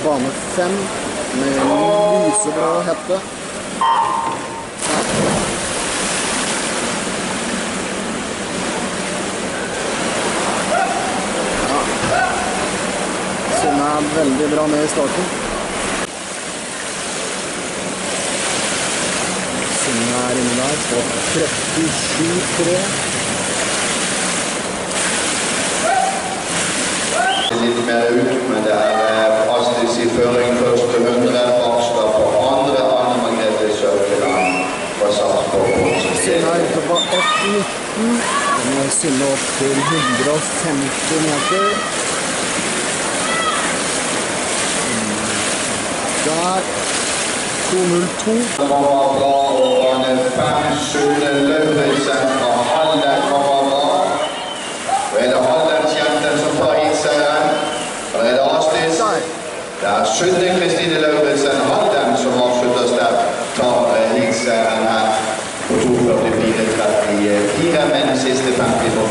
bane 5 med lyseblå hette. Synne er veldig bra med i starten. Synne er inne der på 37-3. Litt mer ut, men det er Astis i føring første 100, Bakstad på andre, Anne Margrethe Søkeland på Sarpsborg. Synne er ute på 1.19. Den er Synne opp til 150 meter. Der, 2.02. Det var bra, og bane 5, Sunne Lauritsen fra Halden var bra. Og er det Halden-jenten som tar hitseieren? Eller er det Astis? Det er Sunne Kristine Lauritsen Halden som avslutter sterkt, tar hitseieren her på 2.44,34, men siste 50 for